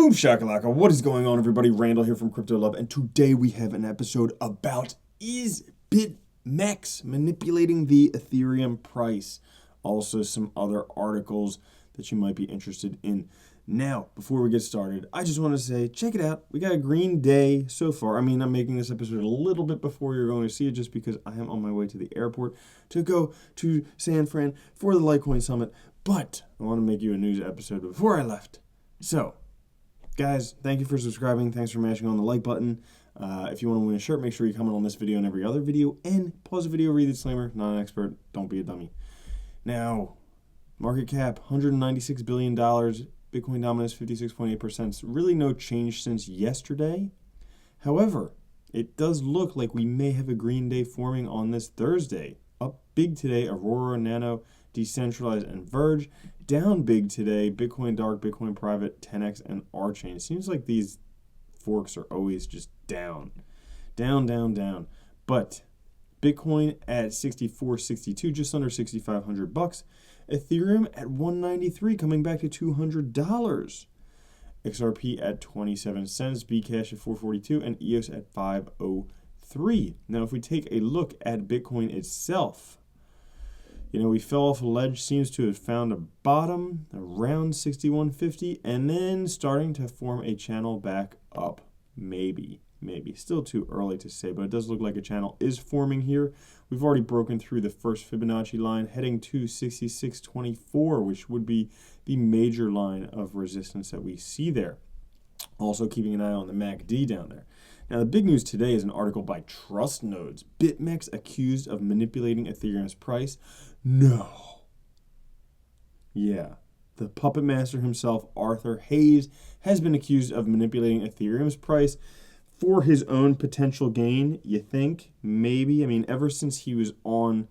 Boom shakalaka, what is going on, everybody? Randall here from Crypto Love, and today we have an episode about is BitMEX manipulating the Ethereum price. Also some other articles that you might be interested in. Now, before we get started, I just want to say, check it out. We got a green day so far. I mean, I'm making this episode a little bit before you're going to see it just because I am on my way to the airport to go to San Fran for the Litecoin Summit. But I want to make you a news episode before I left. So, guys, thank you for subscribing. Thanks for mashing on the like button. If you want to win a shirt, make sure you comment on this video and every other video. And pause the video, read the disclaimer. Not an expert. Don't be a dummy. Now, market cap, $196 billion. Bitcoin dominance, 56.8%. Really no change since yesterday. However, it does look like we may have a green day forming on this Thursday. Up big today, Aurora, Nano, Decentralized, and Purge. Down big today, Bitcoin Dark, Bitcoin Private, 10x, and Archain. It seems like these forks are always just down. Down, down, down. But Bitcoin at 64.62, just under $6,500. Ethereum at $193, coming back to $200. XRP at 27 cents, Bcash at 442, and EOS at 503. Now, if we take a look at Bitcoin itself, you know, we fell off a ledge, seems to have found a bottom around 61.50, and then starting to form a channel back up. Maybe. Still too early to say, but it does look like a channel is forming here. We've already broken through the first Fibonacci line, heading to 66.24, which would be the major line of resistance that we see there. Also keeping an eye on the MACD down there. Now, the big news today is an article by Trust Nodes. BitMEX accused of manipulating Ethereum's price. No. Yeah. The puppet master himself, Arthur Hayes, has been accused of manipulating Ethereum's price for his own potential gain, you think? Maybe. I mean, ever since he was on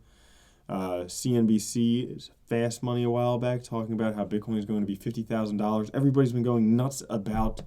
CNBC, it was Fast Money a while back, talking about how Bitcoin is going to be $50,000. Everybody's been going nuts about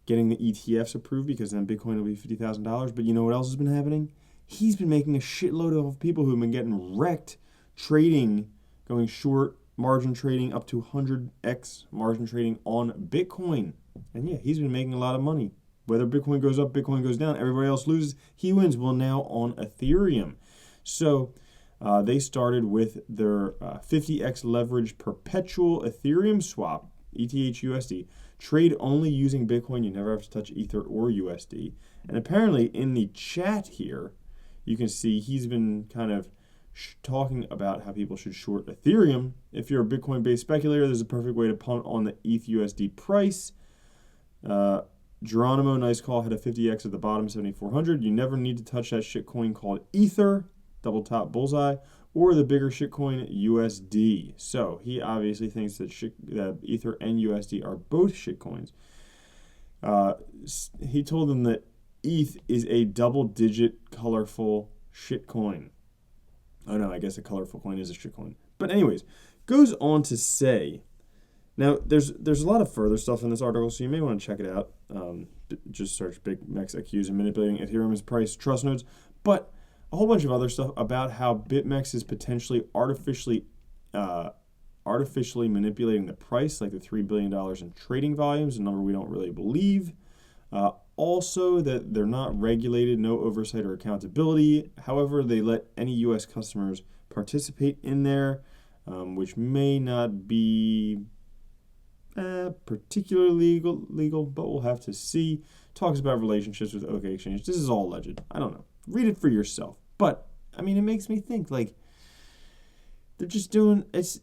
getting the ETFs approved because then Bitcoin will be $50,000. But you know what else has been happening? He's been making a shitload of people who have been getting wrecked trading, going short, margin trading up to 100x margin trading on Bitcoin. And yeah, he's been making a lot of money. Whether Bitcoin goes up, Bitcoin goes down, everybody else loses, he wins. Well, now on Ethereum. So they started with their 50x leverage perpetual Ethereum swap, ETH-USD, trade only using Bitcoin. You never have to touch Ether or USD. And apparently in the chat here, you can see he's been kind of talking about how people should short Ethereum. If you're a Bitcoin-based speculator, there's a perfect way to punt on the ETH-USD price. Geronimo, nice call, had a 50x at the bottom, 7,400. You never need to touch that shitcoin called Ether, double top bullseye, or the bigger shitcoin USD. So he obviously thinks that Ether and USD are both shitcoins. He told them that ETH is a double-digit colorful shitcoin. Oh no, I guess a colorful coin is a shitcoin. But anyways, goes on to say, now there's a lot of further stuff in this article, so you may want to check it out. Just search BitMEX accused of manipulating Ethereum's price, Trust Nodes, but a whole bunch of other stuff about how BitMEX is potentially artificially manipulating the price, like the $3 billion in trading volumes, a number we don't really believe. Also, that they're not regulated, no oversight or accountability. However, they let any U.S. customers participate in there, which may not be particularly legal, but we'll have to see. Talks about relationships with OK Exchange. This is all alleged. I don't know. Read it for yourself. But I mean, it makes me think like they're just doing. He's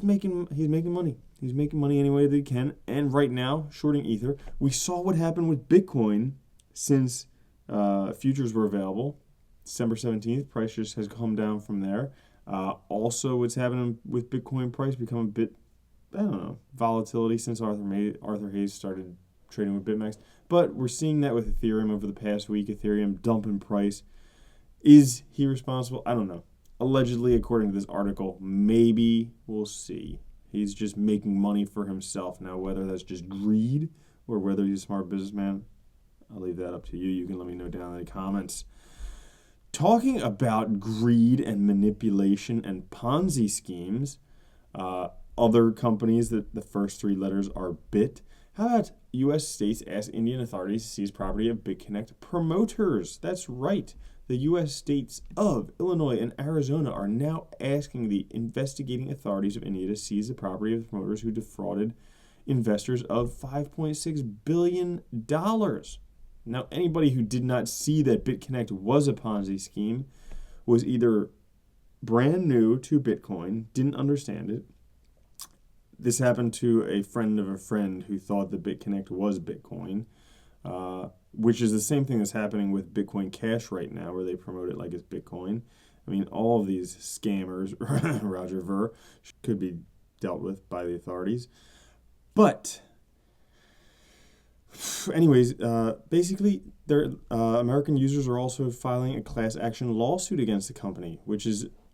making money. He's making money any way that he can. And right now, shorting Ether. We saw what happened with Bitcoin since futures were available. December 17th, price just has come down from there. Also, what's happening with Bitcoin price become a bit, I don't know, volatility since Arthur Hayes started trading with BitMEX. But we're seeing that with Ethereum over the past week. Ethereum dumping price. Is he responsible? I don't know. Allegedly, according to this article, maybe. We'll see. He's just making money for himself. Now, whether that's just greed or whether he's a smart businessman, I'll leave that up to you. You can let me know down in the comments. Talking about greed and manipulation and Ponzi schemes, other companies that the first three letters are BIT How about U.S. states ask Indian authorities to seize property of BitConnect promoters? That's right. The U.S. states of Illinois and Arizona are now asking the investigating authorities of India to seize the property of the promoters who defrauded investors of $5.6 billion. Now, anybody who did not see that BitConnect was a Ponzi scheme was either brand new to Bitcoin, didn't understand it. This happened to a friend of a friend who thought that BitConnect was Bitcoin, which is the same thing that's happening with Bitcoin Cash right now, where they promote it like it's Bitcoin. I mean, all of these scammers, Roger Ver, could be dealt with by the authorities. But anyways, basically, American users are also filing a class action lawsuit against the company, which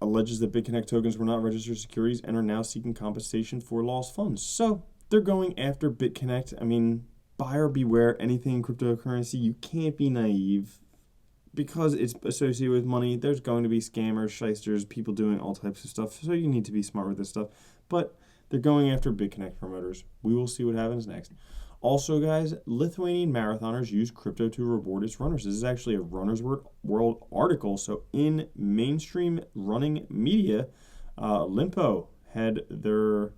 alleges that BitConnect tokens were not registered securities and are now seeking compensation for lost funds. So they're going after BitConnect. I mean, buyer beware, anything in cryptocurrency. You can't be naive because it's associated with money. There's going to be scammers, shysters, people doing all types of stuff. So you need to be smart with this stuff. But they're going after BitConnect promoters. We will see what happens next. Also, guys, Lithuanian marathoners use crypto to reward its runners. This is actually a Runner's World article. So in mainstream running media, Limpo had there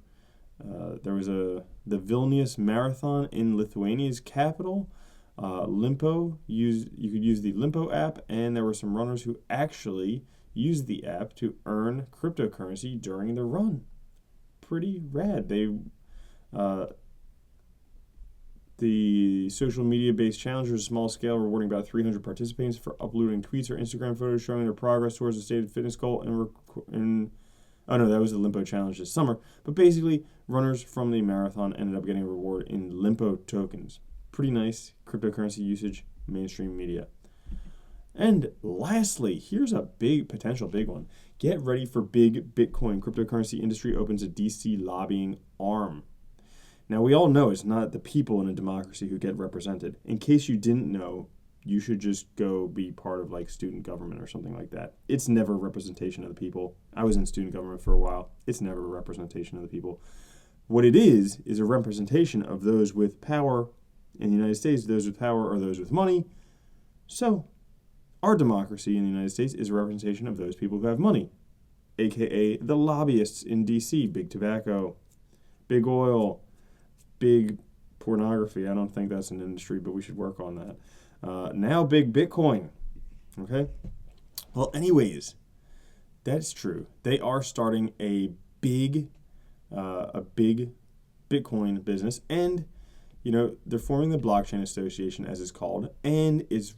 was the Vilnius Marathon in Lithuania's capital. You could use the Limpo app, and there were some runners who actually used the app to earn cryptocurrency during the run. Pretty rad. The social media-based challenge was a small scale, rewarding about 300 participants for uploading tweets or Instagram photos showing their progress towards a stated fitness goal. Oh no, that was the Limpo challenge this summer. But basically, runners from the marathon ended up getting a reward in Limpo tokens. Pretty nice cryptocurrency usage, mainstream media. And lastly, here's a potential big one. Get ready for big Bitcoin. Cryptocurrency industry opens a DC lobbying arm. Now, we all know it's not the people in a democracy who get represented. In case you didn't know, you should just go be part of like student government or something like that. It's never a representation of the people. I was in student government for a while. It's never a representation of the people. What it is a representation of those with power in the United States. Those with power are those with money. So, our democracy in the United States is a representation of those people who have money, aka the lobbyists in DC, big tobacco, big oil, big pornography. I don't think that's an industry, but we should work on that. Now big Bitcoin. Okay? Well, anyways, that's true. They are starting a big Bitcoin business, and they're forming the Blockchain Association, as it's called, and it's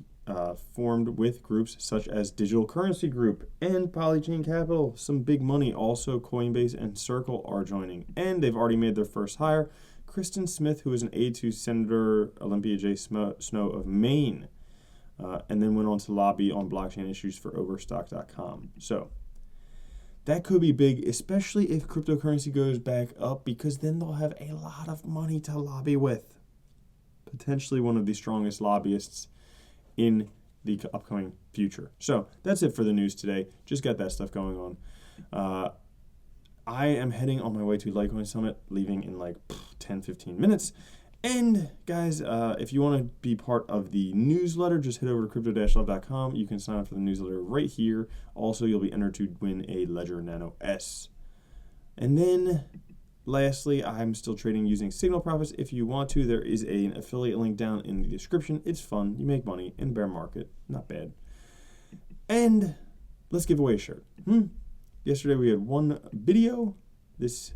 formed with groups such as Digital Currency Group and Polychain Capital. Some big money. Also, Coinbase and Circle are joining, and they've already made their first hire. Kristen Smith, who is an aide to Senator Olympia J. Snowe of Maine, and then went on to lobby on blockchain issues for Overstock.com. So that could be big, especially if cryptocurrency goes back up, because then they'll have a lot of money to lobby with. Potentially one of the strongest lobbyists in the upcoming future. So that's it for the news today. Just got that stuff going on. I am heading on my way to Litecoin Summit, leaving in like 10-15 minutes. And guys, if you want to be part of the newsletter, just head over to crypto-love.com. You can sign up for the newsletter right here. Also, you'll be entered to win a Ledger Nano S. And then lastly, I'm still trading using Signal Profits. If you want to, there is an affiliate link down in the description. It's fun. You make money in the bear market. Not bad. And let's give away a shirt. Yesterday we had one video, this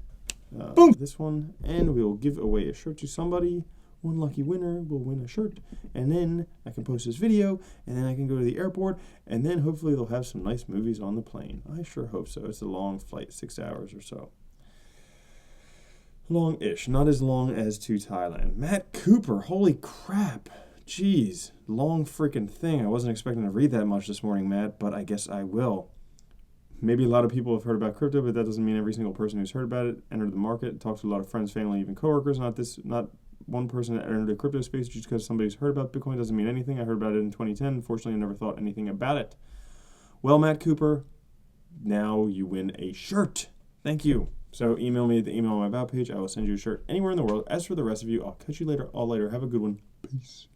one, and we will give away a shirt to somebody. One lucky winner will win a shirt, and then I can post this video, and then I can go to the airport, and then hopefully they'll have some nice movies on the plane. I sure hope so. It's a long flight, 6 hours or so. Long-ish, not as long as to Thailand. Matt Cooper, holy crap. Jeez, long freaking thing. I wasn't expecting to read that much this morning, Matt, but I guess I will. Maybe a lot of people have heard about crypto, but that doesn't mean every single person who's heard about it entered the market. Talked to a lot of friends, family, even coworkers. Not one person that entered the crypto space just because somebody's heard about Bitcoin doesn't mean anything. I heard about it in 2010. Unfortunately, I never thought anything about it. Well, Matt Cooper, now you win a shirt. Thank you. So email me at the email on my about page. I will send you a shirt anywhere in the world. As for the rest of you, I'll catch you later. All later. Have a good one. Peace.